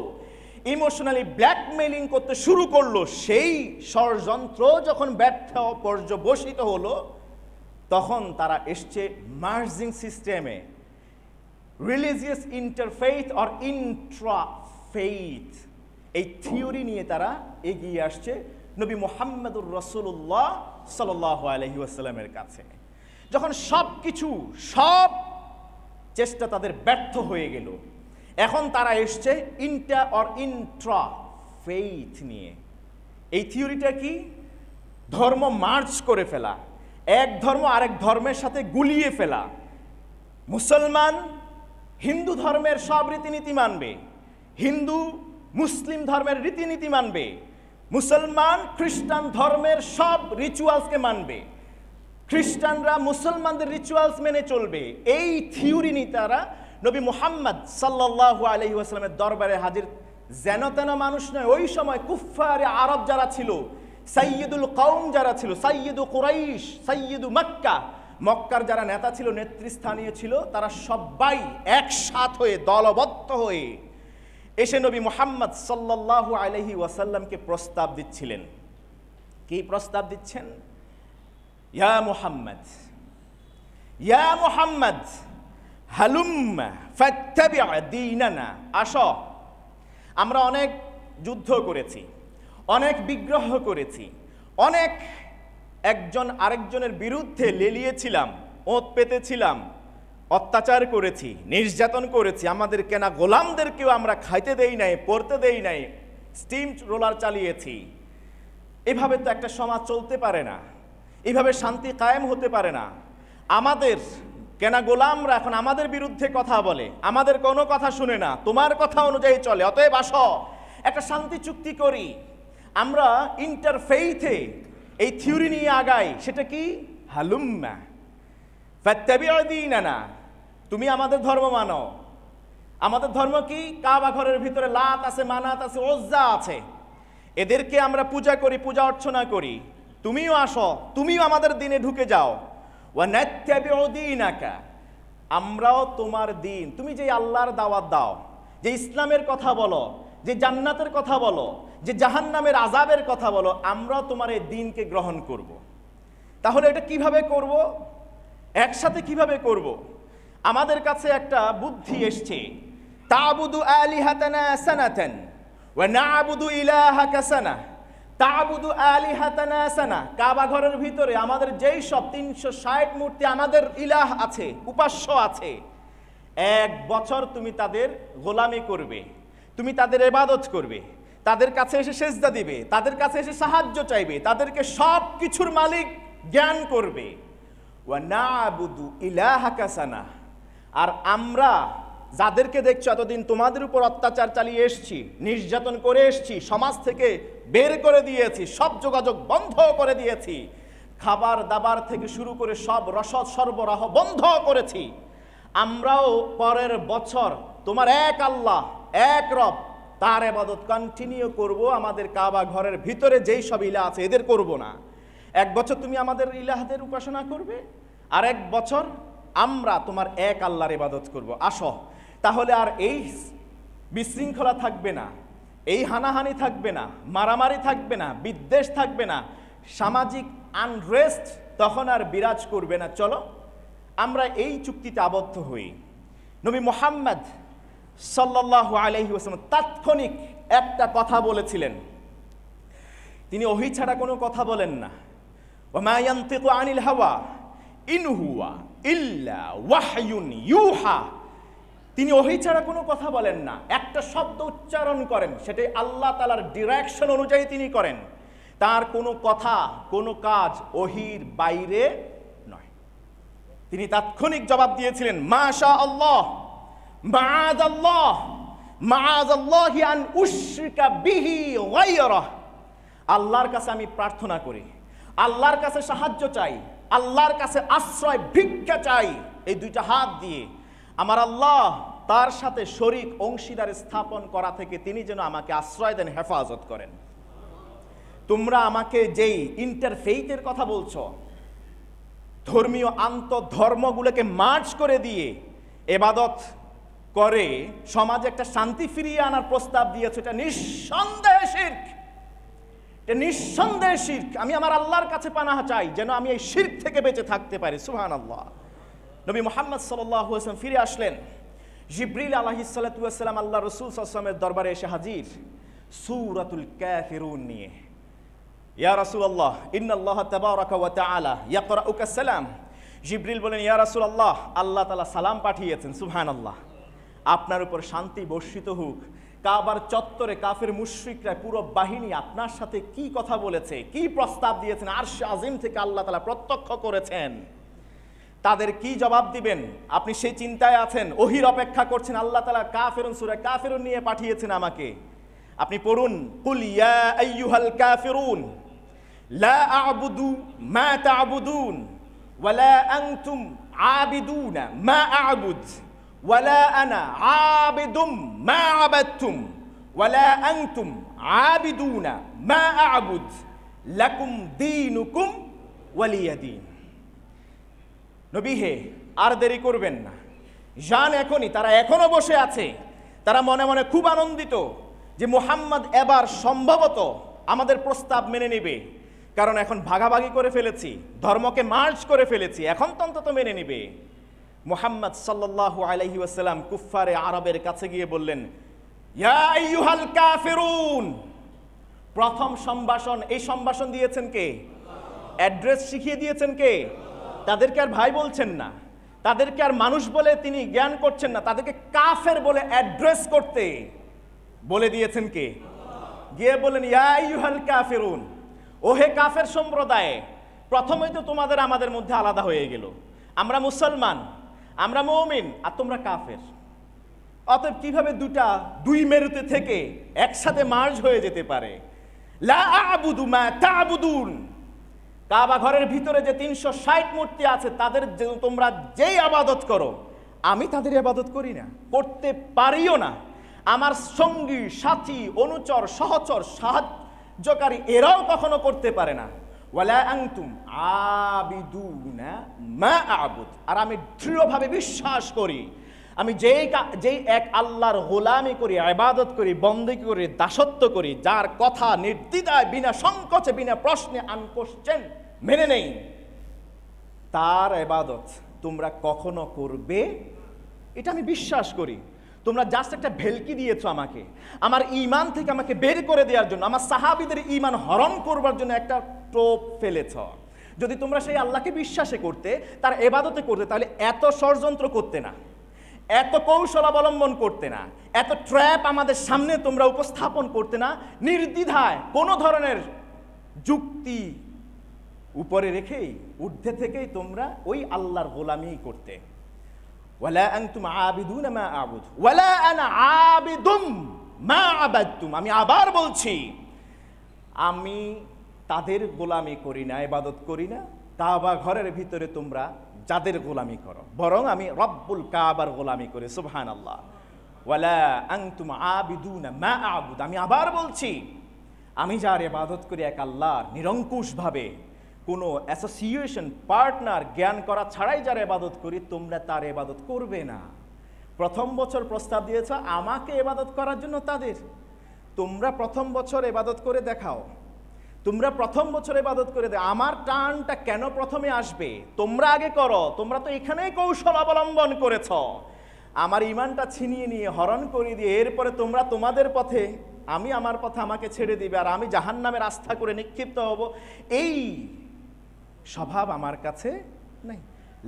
ইমোশনালি ব্ল্যাকমেইলিং করতে শুরু করলো, সেই ষড়যন্ত্র যখন ব্যর্থ পর্যবসিত হলো, তখন তারা এসছে মার্জিং সিস্টেমে, রিলিজিয়াস ইন্টারফেইথ অর ইন্ট্রাফেইথ, এই থিওরি নিয়ে তারা এগিয়ে আসছে নবী মুহাম্মদুর রাসূলুল্লাহ সাল্লাল্লাহু আলাইহি ওয়াসাল্লামের কাছে। যখন সব চেষ্টা তাদের ব্যর্থ হয়ে গেল, এখন তারা এসছে ইন্ট্রা ফেইথ নিয়ে। এই থিওরিটা কি? ধর্ম মার্জ করে ফেলা, এক ধর্ম আরেক ধর্মের সাথে গুলিয়ে ফেলা। মুসলমান হিন্দু ধর্মের সব রীতিনীতি মানবে, হিন্দু মুসলিম ধর্মের রীতিনীতি মানবে, মুসলমান খ্রিস্টান ধর্মের সব রিচুয়ালসকে মানবে, খ্রিস্টানরা মুসলমানদের রিচুয়ালস মেনে চলবে। এই থিওরি নিয়ে তারা নবী মুহাম্মদ সাল্লাল্লাহু আলাইহি ওয়াসাল্লামের দরবারে হাজির। যেন তেন মানুষ নয়, ওই সময় কুফফারে আরব যারা ছিল, সাইয়্যিদুল কওম যারা ছিল, সাইয়্যিদু কুরাইশ, সাইয়্যিদু মক্কা, মক্কার যারা নেতা ছিল, নেতৃস্থানীয় ছিল, তারা সবাই একসাথ হয়ে, দলবদ্ধ হয়ে এসে নবী মুহাম্মদ সাল্লাল্লাহু আলাইহি ওয়াসাল্লামকে প্রস্তাব দিচ্ছিলেন। কি প্রস্তাব দিচ্ছেন? ইয়া মুহাম্মদ হালুম্মা ফাত্তাবি' দীনানা, আসো, আমরা অনেক যুদ্ধ করেছি, অনেক বিগ্রহ করেছি, অনেক একজন আরেকজনের বিরুদ্ধে লেলিয়েছিলাম, ওঁত পেতেছিলাম, অত্যাচার করেছি, নির্যাতন করেছি, আমাদের কেনা গোলামদেরকেও আমরা খাইতে দেই নাই, পড়তে দেই নাই, স্টিম রোলার চালিয়েছি। এভাবে তো একটা সমাজ চলতে পারে না, এইভাবে শান্তি কায়েম হতে পারে না। আমাদের কেনা গোলামরা এখন আমাদের বিরুদ্ধে কথা বলে, আমাদের কোনো কথা শুনে না, তোমার কথা অনুযায়ী চলে। অতএব আসো একটা শান্তি চুক্তি করি, আমরা ইন্টারফেইথে এই থিওরি নিয়ে আগাই। সেটা কি? হালুম্মা ফাত্তাবিউ দীনানা, তুমি আমাদের ধর্ম মানো। আমাদের ধর্ম কি? কাবা ঘরের ভিতরে লাত আছে, মানাত আছে, ওজ্জা আছে, এদেরকে আমরা পূজা করি, পূজা অর্চনা করি। তুমিও আসো, তুমিও আমাদের দিনে ঢুকে যাও। ওয়া নাত্তাবিউ দীনাকা, আমরাও তোমার দিন, তুমি যে আল্লাহর দাওয়াত দাও, যে ইসলামের কথা বলো, যে জান্নাতের কথা বলো, যে জাহান্নামের আযাবের কথা বলো, আমরাও তোমার এই দিনকে গ্রহণ করব। তাহলে এটা কিভাবে করব? একসাথে কিভাবে করব? আমাদের কাছে একটা বুদ্ধি এসছে, তা'বুদু আলিহাতানা সানাতান ওয়া না'বুদু ইলাহাকা সানা, তা'বুদু আলিহাতানা সানা। কাবা ঘরের ভিতরে আমাদের যেই সব 360 মূর্তি আমাদের ইলাহ আছে, উপাস্য আছে, 1 বছর তুমি তাদের গোলামি করবে, তুমি তাদের ইবাদত করবে, তাদের কাছে এসে সেজদা দিবে, তাদের কাছে এসে সাহায্য চাইবে, তাদেরকে সব কিছুর মালিক জ্ঞান করবে। ওয়া না'বুদু ইলাহাকা সানা, আর আমরা যাদেরকে দেখছো এতদিন তোমাদের উপর অত্যাচার চালিয়ে এসছি, নির্যাতন করে এসছি, সমাজ থেকে বের করে দিয়েছি, সব যোগাযোগ বন্ধ করে দিয়েছি, খাবার দাবার থেকে শুরু করে সব রসদ সরবরাহ বন্ধ করেছি, আমরাও পরের বছর তোমার এক আল্লাহ, এক রব, তার ইবাদত কন্টিনিউ করব। আমাদের কাবা ঘরের ভিতরে যেই সব ইলাহ আছে এদের করব না। 1 বছর তুমি আমাদের ইলাহদের উপাসনা করবে, আর 1 বছর আমরা তোমার এক আল্লাহর ইবাদত করব। আসো, তাহলে আর এই বিশৃঙ্খলা থাকবে না, এই হানাহানি থাকবে না, মারামারি থাকবে না, বিদ্বেষ থাকবে না, সামাজিক আনরেস্ট তখন আর বিরাজ করবে না। চলো আমরা এই চুক্তিতে আবদ্ধ হই। নবী মুহাম্মদ সাল্লাল্লাহু আলাইহি ওয়াসাল্লাম তাৎক্ষণিক একটা কথা বলেছিলেন, তিনি ওহী ছাড়া কোনো কথা বলেন না। ওয়া মা ইয়ানতিকু আনিল হাওয়া ইন হুয়া ইল্লা ওয়াহয়ুন ইউহা, তিনি ওহী ছাড়া কোনো কথা বলেন না, একটা শব্দ উচ্চারণ করেন, সেটাই আল্লাহ তাআলার ডিরেকশন অনুযায়ী তিনি করেন। তার কোনো কথা, কোনো কাজ ওহীর বাইরে নয়। তিনি তাৎক্ষণিক জবাব দিয়েছিলেন, মাশা আল্লাহ মাআযাল্লাহ মাআযাল্লাহি আন উশরিকা বিহি গায়রাহ, আল্লাহর কাছে আমি প্রার্থনা করি, আল্লাহর কাছে সাহায্য চাই, আল্লাহর কাছে আশ্রয় ভিক্ষা চাই, এই দুইটা হাত দিয়ে আমার আল্লাহ তার সাথে শরীক অংশীদার স্থাপন করা থেকে তিনি যেন আমাকে আশ্রয় দেন, হেফাজত করেন। তোমরা আমাকে যেই ইন্টারফেইথের কথা বলছো, ধর্মীয় আন্তঃধর্মগুলোকে মার্জ করে দিয়ে ইবাদত করে সমাজে একটা শান্তি ফিরিয়ে আনার প্রস্তাব দিয়েছে, এটা নিঃসন্দেহে শিরক, এটা নিঃসন্দেহে শিরক। আমি আমার আল্লাহর কাছে পানাহ চাই যেন আমি এই শিরক থেকে বেঁচে থাকতে পারি। সুবহানাল্লাহ। নবী মুহাম্মদ সাল্লাল্লাহু আলাইহি ওয়াসাল্লাম ফিরে আসলেন, জিবরিল আলাইহিস সালাতু ওয়াস সালাম আল্লাহ রাসূল সাল্লাল্লাহু আলাইহি ওয়াসাল্লামের দরবারে এসে হাজির সূরাতুল কাফিরুন নিয়ে। ইয়া রাসূলুল্লাহ ইন্নাল্লাহ তাবারাকা ওয়া তাআলা ইয়াকরাউকা সালাম। জিবরিল বলেন, ইয়া রাসূলুল্লাহ, আল্লাহ তাআলা সালাম পাঠিয়েছেন, সুবহানাল্লাহ, আপনার উপর শান্তি বর্ষিত হোক। কাবার চত্বরে কাফের মুশরিকরা পুরো বাহিনী আপনার সাথে কি কথা বলেছে, কি প্রস্তাব দিয়েছেন, আরশে আজিম থেকে আল্লাহ তাআলা প্রত্যক্ষ করেছেন, তাদের কি জবাব দিবেন আপনি সেই চিন্তায় আছেন, ওহির অপেক্ষা করছেন। আল্লাহ তাআলা কাফিরুন সূরা কাফিরুন নিয়ে পাঠিয়েছেন আমাকে, আপনি পড়ুন, কুল ইয়া আইয়ুহাল কাফিরুন লা আ'বুদু মা তা'বুদুন ওয়া লা আনতুম আবিদুনা মা আ'বুদ ওয়া লা আনা আবিদুম মা আবাদতুম ওয়া লা আনতুম আবিদুনা মা আ'বুদ লাকুম দীনুকুম ওয়ালিয়া দীন। নবী হে, আর দেরি করবেন না, যান এখনই। তারা এখনো বসে আছে, তারা মনে মনে খুব আনন্দিত যে মুহাম্মদ এবার সম্ভবত আমাদের প্রস্তাব মেনে নেবে, কারণ এখন ভাগাভাগি করে ফেলেছি, ধর্মকে মার্জ করে ফেলেছি, এখন তো অন্তত মেনে নেবে। মুহাম্মদ সাল্লাল্লাহু আলাইহি ওয়াসাল্লাম কুফফারে আরবের কাছে গিয়ে বললেন, ইয়া আইয়ুহাল কাফিরুন, প্রথম সম্ভাষণ, এই সম্ভাষণ দিয়েছেন কে? অ্যাড্রেস শিখিয়ে দিয়েছেন কে? তাদেরকে আর ভাই বলছেন না, তাদেরকে আর মানুষ বলে তিনি জ্ঞান করছেন না, তাদেরকে কাফের বলে অ্যাড্রেস করতে বলে দিয়েছেন কে? গিয়ে বলেন, ইয়া আইয়ুহাল কাফিরুন, ওহে কাফের সম্প্রদায়। প্রথমেই তো তোমাদের আমাদের মধ্যে আলাদা হয়ে গেল, আমরা মুসলমান, আমরা মুমিন, আর তোমরা কাফের। অতএব কিভাবে দুই মেরুতে থেকে একসাথে মার্জ হয়ে যেতে পারে? লা আ'বুদু মা তা'বুদুন, কাবা ঘরের ভিতরে যে 360 মূর্তি আছে তাদের তোমরা যেই ইবাদত করো, আমি তাদের ইবাদত করি না, করতে পারিও না। আমার সঙ্গী সাথী অনুচর সহচর সাহায্যকারী এরাও কখনো করতে পারে না। ওয়ালা আনতুম আবিদুনা মা আ'বুদ, আর আমি দৃঢ়ভাবে বিশ্বাস করি, আমি যেই এক আল্লাহর গোলামি করি, ইবাদত করি, বন্দেগী করি, দাসত্ব করি, যার কথা নির্দ্বিধায় বিনা সংকোচে বিনা প্রশ্নে আনকোশ্চেন মেনে নেই, তার ইবাদত তোমরা কখনো করবে, এটা আমি বিশ্বাস করি। তোমরা জাস্ট একটা ভেলকি দিয়েছো আমাকে, আমার ঈমান থেকে আমাকে বের করে দেওয়ার জন্য, আমার সাহাবীদের ঈমান হরণ করবার জন্য একটা টোপ ফেলেছ। যদি তোমরা সেই আল্লাহকে বিশ্বাসে করতে, তার ইবাদতে করতে, তাহলে এত ষড়যন্ত্র করতে না, এত কৌশল অবলম্বন করতে না, এত ট্র্যাপ আমাদের সামনে তোমরা উপস্থাপন করতে না, নির্দ্বিধায় কোনো ধরনের যুক্তি উপরে রেখেই ঊর্ধ্বে থেকেই তোমরা ওই আল্লাহর গোলামি করতে। ওয়ালা আনতুম আবিদুনা মা আ'বুদ ওয়ালা আনা আবিদুম মা আবাদতুম, আমি আবার বলছি, আমি তাদের গোলামি করি না, ইবাদত করি না কাবা ঘরের ভিতরে তোমরা যাদের গোলামি করো, বরং আমি রব্বুল কাবার গোলামি করি। সুবহানাল্লাহ। ওয়ালা আনতুম আবিদুনা মা আ'বুদ, আমি আবার বলছি, আমি যার ইবাদত করি এক আল্লাহর নিরঙ্কুশভাবে, কোনো অ্যাসোসিয়েশন পার্টনার জ্ঞান করা ছাড়াই যার ইবাদত করি, তোমরা তার ইবাদত করবে না। প্রথম বছর প্রস্তাব দিয়েছ আমাকে ইবাদত করার জন্য তাদের, তোমরা প্রথম বছর ইবাদত করে দেখাও, তোমরা প্রথম বছর ইবাদত করে দাও। আমার টার্নটা কেন প্রথমে আসবে? তোমরা আগে করো, তোমরা তো এখানেই কৌশল অবলম্বন করেছ, আমার ঈমানটা ছিনিয়ে নিয়ে হরণ করে দিয়ে এরপরে তোমরা তোমাদের পথে, আমি আমার পথে, আমাকে ছেড়ে দিবে, আর আমি জাহান্নামের আস্থা করে নিক্ষিপ্ত হব। এই স্বভাব আমার কাছে নাই।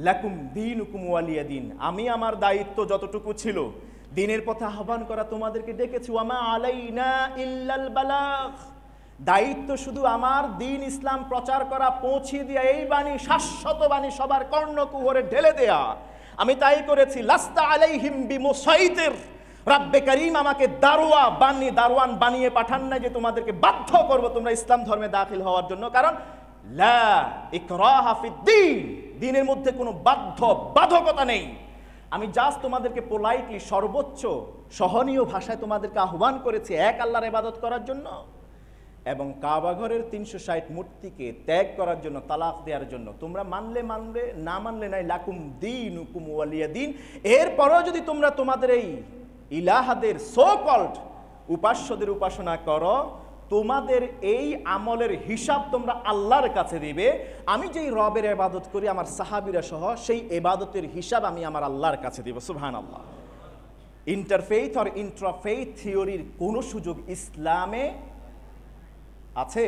লাকুম দীনুকুম ওয়ালিয়া দিন, আমি আমার দায়িত্ব যতটুকু ছিল দিনের পথে আহ্বান করা, তোমাদেরকে ডেকেছি। ওয়ামা আলাইনা ইল্লাল বালাগ, দায়িত্ব শুধু আমার দিন ইসলাম প্রচার করা, পৌঁছিয়ে দেয়া, এই বাণী শাশ্বত বাণী সবার কর্ণকুহরে ঢেলে দেয়া, আমি তাই করেছি। লাস্তা আলাইহিম বিমুসাইতির, রাব্বে কারীম আমাকে দারোয়ান বানিয়ে পাঠান না যে তোমাদেরকে বাধ্য করব তোমরা ইসলাম ধর্মে দাখিল হওয়ার জন্য, কারণ লা ইকরাহা ফিদ্দীন, দ্বীনের মধ্যে কোনো বাধ্যবাধকতা নেই। আমি জাস্ট তোমাদেরকে পোলাইটলি সর্বোচ্চ সহনীয় ভাষায় তোমাদেরকে আহ্বান করেছি এক আল্লাহর ইবাদত করার জন্য এবং কাবা ঘরের 360 মূর্তিকে ত্যাগ করার জন্য, তালাক দেওয়ার জন্য। তোমরা মানলে, না মানলে নাই, লাকুম দীনুকুম ওয়ালিয়া দিন। এরপরও যদি তোমরা তোমাদের এই ইলাহাদের সো কল্ড উপাস্যদের উপাসনা করো, তোমাদের এই আমলের হিসাব তোমরা আল্লাহর কাছে দিবে। আমি যেই রবের ইবাদত করি আমার সাহাবীরা সহ, সেই ইবাদতের হিসাব আমি আমার আল্লাহর কাছে দিব। সুবহানাল্লাহ। ইন্টারফেইথ আর ইন্ট্রাফেইথ থিওরির কোনো সুযোগ ইসলামে আছে?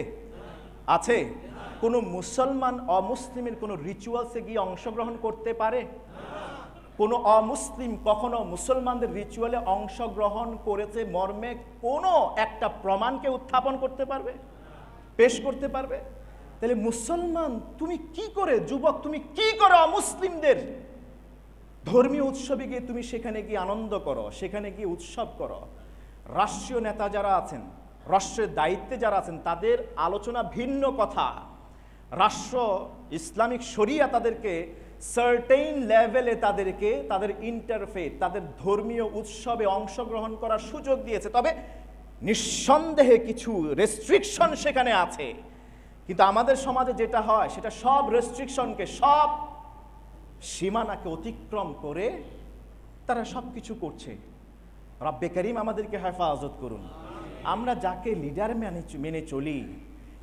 আছে? কোনো মুসলমান অমুসলিমের কোনো রিচুয়ালসে গিয়ে অংশগ্রহণ করতে পারে? কোনো অমুসলিম কখনো মুসলমানদের রিচুয়ালে অংশগ্রহণ করেছে মর্মে কোনো একটা প্রমাণকে উত্থাপন করতে পারবে, পেশ করতে পারবে? তাহলে মুসলমান তুমি কি করে, যুবক তুমি কি করো অমুসলিমদের ধর্মীয় উৎসবে গিয়ে তুমি সেখানে গিয়ে আনন্দ করো, সেখানে গিয়ে উৎসব করো? রাষ্ট্রীয় নেতা যারা আছেন, রাষ্ট্রের দায়িত্বে যারা আছেন, তাদের আলোচনা ভিন্ন কথা। রাষ্ট্র ইসলামিক শরিয়া তাদেরকে সার্টেইন লেভেলে তাদেরকে তাদের ইন্টারফেথ, তাদের ধর্মীয় উৎসবে অংশগ্রহণ করার সুযোগ দিয়েছে। তবে নিঃসন্দেহে কিছু রেস্ট্রিকশন সেখানে আছে, কিন্তু আমাদের সমাজে যেটা হয় সেটা সব রেস্ট্রিকশনকে, সব সীমানাকে অতিক্রম করে তারা সব কিছু করছে। রব্বে কারীম আমাদেরকে হেফাজত করুন। আমরা যাকে লিডার মেনে চলি,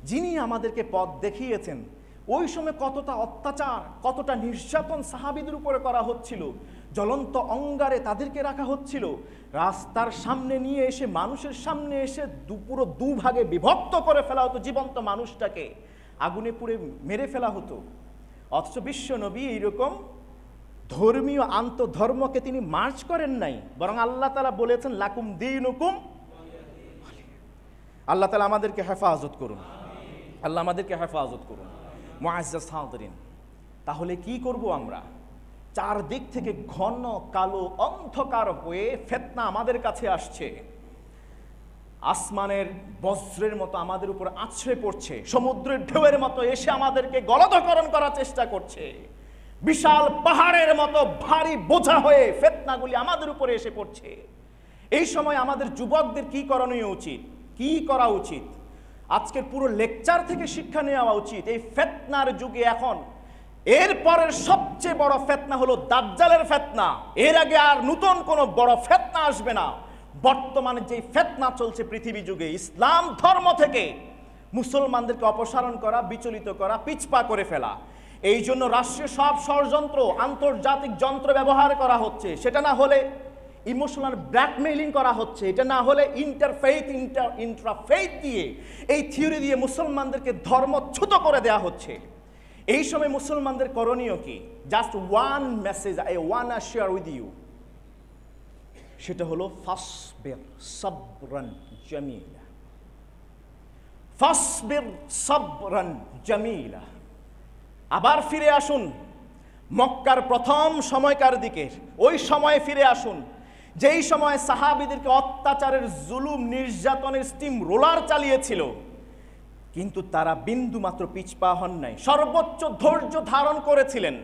যিনি আমাদেরকে পথ দেখিয়েছেন, ওই সময় কতটা অত্যাচার, কতটা নির্যাতন সাহাবীদের উপরে করা হচ্ছিল, জ্বলন্ত অঙ্গারে তাদেরকে রাখা হচ্ছিল, রাস্তার সামনে নিয়ে এসে মানুষের সামনে এসে পুরো দুভাগে বিভক্ত করে ফেলা হতো, জীবন্ত মানুষটাকে আগুনে পুড়ে মেরে ফেলা হতো। অথচ বিশ্ব নবী এইরকম ধর্মীয় আন্তধর্মকে তিনি মার্চ করেন নাই, বরং আল্লাহ তাআলা বলেছেন লাকুম দীনুকুম। আল্লাহ তাআলা আমাদেরকে হেফাজত করুন, আল্লাহ আমাদেরকে হেফাজত করুন। মুআজ্জাজ হাজিরিন, তাহলে কি করব আমরা? চারদিক থেকে ঘন কালো অন্ধকার হয়ে ফিতনা আমাদের কাছে আসছে, আসমানের বজ্রের মতো আমাদের উপর আছড়ে পড়ছে, সমুদ্রের ঢেউয়ের মতো এসে আমাদেরকে গলদকরণ করার চেষ্টা করছে, বিশাল পাহাড়ের মতো ভারী বোঝা হয়ে ফিতনাগুলি আমাদের উপরে এসে পড়ছে। এই সময় আমাদের যুবকদের কি করণীয় উচিত, কি করা উচিত? আজকের পুরো লেকচার থেকে শিক্ষা নেওয়া উচিত। এই ফিতনার যুগে এখন এরপরের সবচেয়ে বড় ফিতনা হলো দাজ্জালের ফিতনা। এর আগে আর নতুন কোনো বড় ফিতনা আসবে না। বর্তমানে যে ফিতনা চলছে পৃথিবী যুগে, ইসলাম ধর্ম থেকে মুসলমানদেরকে অপসারণ করা, বিচলিত করা, পিছপা করে ফেলা। এই জন্য রাষ্ট্রীয় সব ষড়যন্ত্র, আন্তর্জাতিক যন্ত্র ব্যবহার করা হচ্ছে। সেটা না হলে ইমোশনাল ব্ল্যাকমেইলিং করা হচ্ছে, এটা না হলে ইন্ট্রাফেইথ দিয়ে, এই থিওরি দিয়ে মুসলমানদেরকে ধর্মচ্যুত করে দেওয়া হচ্ছে। এই সময় মুসলমানদের করণীয় কি? Just one message I want to share with you, সেটা হলো ফাসবির সাবরান জামিলা। ফাসবির সাবরান জামিলা। আবার ফিরে আসুন মক্কার প্রথম সময়কার দিকে, ওই সময়ে ফিরে আসুন যেই সময় সাহাবীদেরকে অত্যাচারের, জুলুম, নির্যাতনের স্টিম রোলার চালিয়েছিল, কিন্তু তারা বিন্দু মাত্র পিছপা হন নাই, সর্বোচ্চ ধৈর্য ধারণ করেছিলেন।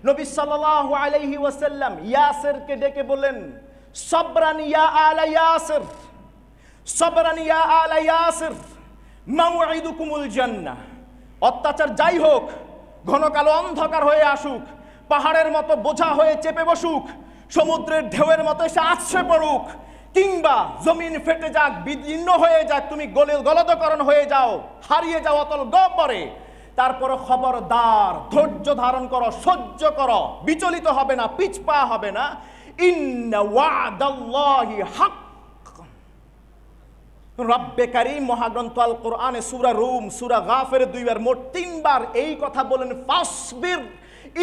নবী সাল্লাল্লাহু আলাইহি ওয়াসাল্লাম ইয়াসিরকে ডেকে বললেন, সাবরান ইয়া আলা ইয়াসির, সাবরান ইয়া আলা ইয়াসির, মাউইদুকুমুল জান্নাহ। অত্যাচার যাই হোক, ঘন কালো অন্ধকার হয়ে আসুক, পাহাড়ের মতো বোঝা হয়ে চেপে বসুক, সমুদ্রের ঢেউয়ের মতো এসে আছড়ে পড়ুক, কিংবা জমিন ফেটে যাক, বিদীর্ণ হয়ে যাক, তুমি গলদকরণ হয়ে যাও, হারিয়ে যাও অতল গহ্বরে, তারপর খবরদার ধৈর্য ধারণ করো, সহ্য করো, বিচলিত হবে না, পিছপা হবে না। ইন্না ওয়াদাল্লাহি হক। রব্বে কারীম মহাগ্রন্থ আল কোরআনে সূরা রুম, সূরা গাফির 2 বার, মোট 3 বার এই কথা বলেন, ফাসবির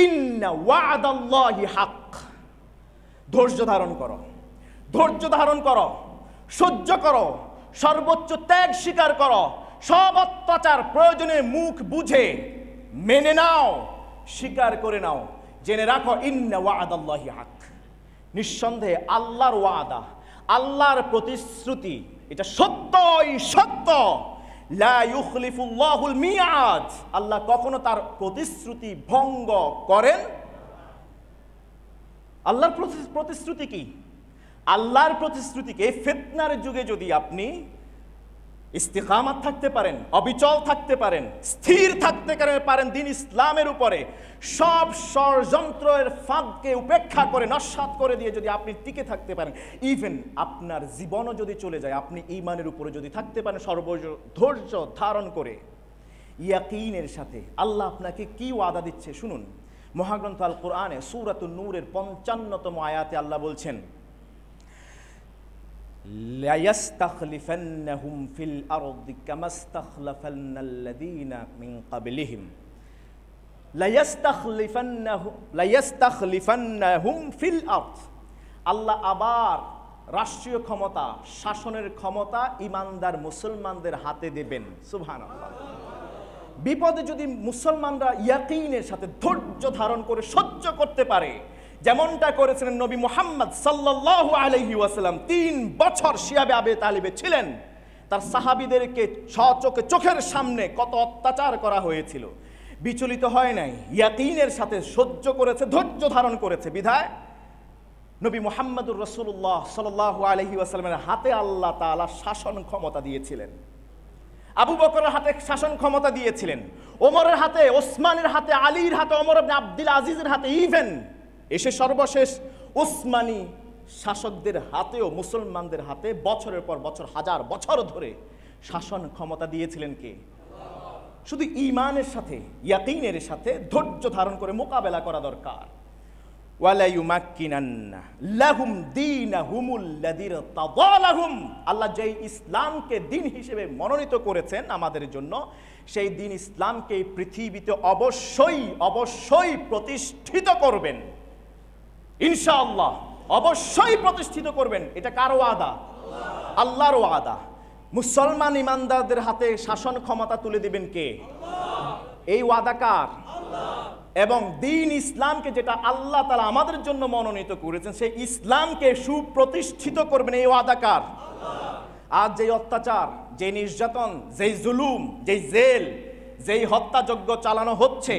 ইন্না ওয়াদাল্লাহি হক। ধৈর্য ধারণ করো, ধৈর্য ধারণ করো, সহ্য করো, সর্বোচ্চ ত্যাগ স্বীকার করো, সব অত্যাচার প্রয়োজনে মুখ বুঝে মেনে নাও, স্বীকার করে নাও। জেনে রাখো ইন্না ওয়াদাল্লাহি হক, নিঃসন্দেহে আল্লাহর ওয়াদা, আল্লাহর প্রতিশ্রুতি, এটা সত্যই সত্য। লা ইউখলিফুল্লাহুল মিআদ, আল্লাহ কখনো তার প্রতিশ্রুতি ভঙ্গ করেন। আল্লাহর প্রতিশ্রুতি কি? আল্লাহর প্রতিশ্রুতিকে এই ফিতনার যুগে যদি আপনি ইস্তিকামাত থাকতে পারেন, অবিচল থাকতে পারেন, স্থির থাকতে পারেন দিন ইসলামের উপরে, সব ষড়যন্ত্রের ফাঁদকে উপেক্ষা করে, নস্যাৎ করে দিয়ে যদি আপনি টিকে থাকতে পারেন, ইভেন আপনার জীবনও যদি চলে যায়, আপনি ঈমানের উপরে যদি থাকতে পারেন ধৈর্য ধারণ করে, ইয়াকিনের সাথে, আল্লাহ আপনাকে কি ওয়াদা দিচ্ছে শুনুন। মহাগ্রন্থ আল কোরআনে সূরাতুন নূরের 55তম আয়াতে আল্লাহ বলছেন, লা ইস্তাখলিফান্নাহুম ফিল আরদি কামা ইস্তাখলাফাল্লাযীনা মিন ক্বাবলিহিম, লা ইস্তাখলিফান্নাহুম ফিল আরদ। আল্লাহ আবার রাষ্ট্রীয় ক্ষমতা, শাসনের ক্ষমতা ঈমানদার মুসলমানদের হাতে দেবেন। সুবহানাল্লাহ। বিপদে যদি মুসলমানরা ইয়াকিনের সাথে ধৈর্য ধারণ করে সহ্য করতে পারে, যেমনটা করেছিলেন নবী মুহাম্মদ সাল্লাল্লাহু আলাইহি ওয়াসাল্লাম, 3 বছর শিয়াবে আবি তালিবে ছিলেন, তার সাহাবীদেরকে চোখের সামনে কত অত্যাচার করা হয়েছিল, বিচলিত হয় নাই, ইয়াকিনের সাথে সহ্য করেছে, ধৈর্য ধারণ করেছে। বিধায় নবী মুহাম্মদুর রাসূলুল্লাহ সাল্লাল্লাহু আলাইহি ওয়াসাল্লামের হাতে আল্লাহ তাআলা শাসন ক্ষমতা দিয়েছিলেন, আবু বকরের হাতে শাসন ক্ষমতা দিয়েছিলেন, ওমরের হাতে, ওসমানের হাতে, আলীর হাতে, ওমর ইবনে আব্দুল আজিজের হাতে, ইভেন এসে সর্বশেষ উসমানী শাসকদের হাতেও, মুসলমানদের হাতে বছরের পর বছর, হাজার বছর ধরে শাসন ক্ষমতা দিয়েছিলেন কে? শুধু ঈমানের সাথে, ইয়াকিনের সাথে ধৈর্য ধারণ করে মোকাবেলা করা দরকার। ওয়ালা ইউমাক্কিনান্না লাহুম দীনাহুমুল্লাযী ইরতাদা লাহুম, আল্লাহ যেই ইসলামকে দিন হিসেবে মনোনীত করেছেন আমাদের জন্য, সেই দিন ইসলামকে এই পৃথিবীতে অবশ্যই অবশ্যই প্রতিষ্ঠিত করবেন ইনশাআল্লাহ, অবশ্যই প্রতিষ্ঠিত করবেন। এটা কার ওয়াদা? আল্লাহর ওয়াদা। মুসলমান ইমানদারদের হাতে শাসন ক্ষমতা তুলে দিবেন কে? এই ওয়াদা কার? এবং দিন ইসলামকে যেটা আল্লাহ তাআলা আমাদের জন্য মনোনীত করেছেন, সেই ইসলামকে সুপ্রতিষ্ঠিত করবেন, এই ওয়াদা কার? আজ যেই অত্যাচার, যে নির্যাতন, যেই জুলুম, যেই জেল, যেই হত্যাযজ্ঞ চালানো হচ্ছে,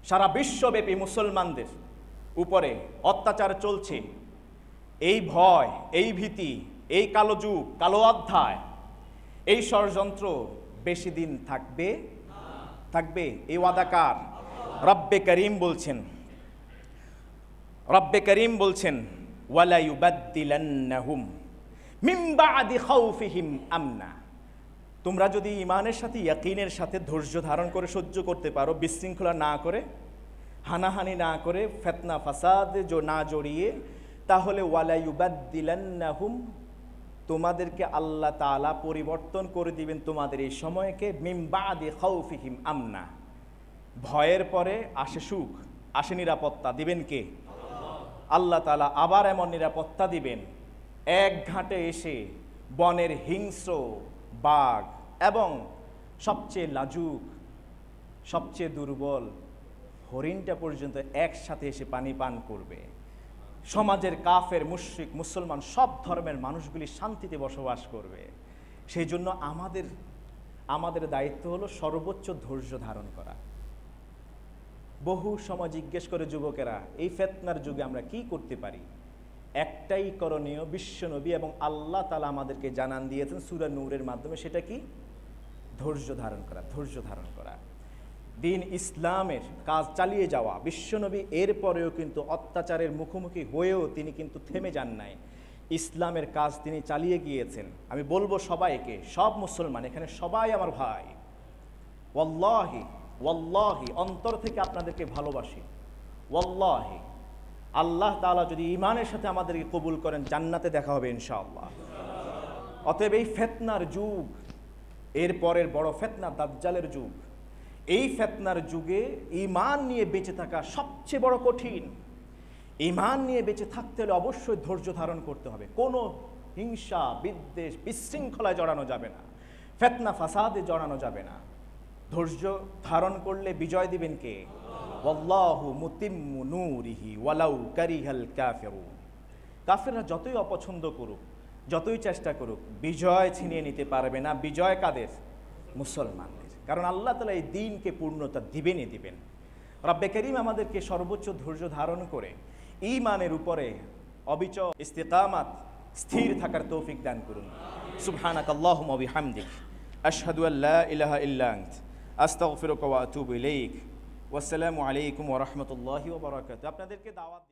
সারা বিশ্বব্যাপী মুসলমানদের উপরে অত্যাচার চলছে, এই ভয়, এই ভীতি, এই কালো যুগ, কালো অধ্যায়, এই ষড়যন্ত্র বেশি দিন থাকবে? থাকবে? এই ওয়াদা কার? রব্বে করিম বলছেন, রব্বে করিম বলছেন ওয়ালা ইউবাদদিলান্নাহুম মিন বাদি খাউফিহিম আমনা। তোমরা যদি ঈমানের সাথে, ইয়াকিনের সাথে ধৈর্য ধারণ করে সহ্য করতে পারো, বিশৃঙ্খলা না করে, হানাহানি না করে, ফিতনা ফাসাদে না জড়িয়ে, তাহলে ওয়ালা ইউবাদদিলান্নাহুম, তোমাদেরকে আল্লাহ তাআলা পরিবর্তন করে দিবেন তোমাদের এই সময়কে, মিন বাদি খাউফিহিম আমনা, ভয়ের পরে আসে সুখ, আসে নিরাপত্তা। দিবেন কে? আল্লাহ তাআলা আবার এমন নিরাপত্তা দিবেন, এক ঘাটে এসে বনের হিংস্র বাঘ এবং সবচেয়ে লাজুক, সবচেয়ে দুর্বল হরিণটা পর্যন্ত একসাথে এসে পানি পান করবে। সমাজের কাফের, মুশরিক, মুসলমান সব ধর্মের মানুষগুলি শান্তিতে বসবাস করবে। সেই জন্য আমাদের দায়িত্ব হলো সর্বোচ্চ ধৈর্য ধারণ করা। বহু সময় জিজ্ঞেস করে যুবকেরা, এই ফিতনার যুগে আমরা কি করতে পারি? একটাই করণীয়, বিশ্বনবী এবং আল্লাহ তাআলা আমাদেরকে জানান দিয়েছেন সূরা নূরের মাধ্যমে, সেটা কি? ধৈর্য ধারণ করা, ধৈর্য ধারণ করা। দিন ইসলামের কাজ চালিয়ে যাওয়া। বিশ্বনবী এরপরেও কিন্তু অত্যাচারের মুখোমুখি হয়েও তিনি কিন্তু থেমে যান নাই, ইসলামের কাজ তিনি চালিয়ে গিয়েছেন। আমি বলবো সবাইকে, সব মুসলমান এখানে সবাই আমার ভাই, ওয়াল্লাহি ওয়াল্লাহি অন্তর থেকে আপনাদেরকে ভালোবাসি। ওয়াল্লাহি আল্লাহ তাআলা যদি ঈমানের সাথে আমাদেরকে কবুল করেন, জান্নাতে দেখা হবে ইনশাআল্লাহ। অতএব এই ফিতনার যুগ, এর পরের বড় ফিতনা দাজ্জালের যুগ, এই ফিতনার যুগে ঈমান নিয়ে বেঁচে থাকা সবচেয়ে বড় কঠিন। ঈমান নিয়ে বেঁচে থাকতে হলে অবশ্যই ধৈর্য ধারণ করতে হবে। কোনো হিংসা, বিদ্বেষ, বিশৃঙ্খলায় জড়ানো যাবে না, ফিতনা ফাসাদে জড়ানো যাবে না। ধৈর্য ধারণ করলে বিজয় দিবেন কে? ওয়াল্লাহু মুতিম্মু নূরিহি ওয়ালাউ কারিহাল কাফিরুন। কাফিররা যতই অপছন্দ করুক, যতই চেষ্টা করুক, বিজয় ছিনিয়ে নিতে পারবে না। বিজয় কাদের? মুসলমানদের। কারণ আল্লাহ তাআলা এই দ্বীনকে পূর্ণতা দিবেনই দিবেন। রব্বে করিম আমাদেরকে সর্বোচ্চ ধৈর্য ধারণ করে ঈমানের উপরে অবিচল ইস্তিকামাত, স্থির থাকার তৌফিক দান করুন। সুবহানাকাল্লাহুম্মা ওয়া বিহামদিক, আশহাদু আল্লা ইলাহা ইল্লা আনত, আস্তাগফিরুকা ওয়া আতুবু ইলাইক। ওয়াসসালামু আলাইকুম ওয়া রাহমাতুল্লাহি ওয়া বারাকাতুহু। আপনাদেরকে দাওয়াত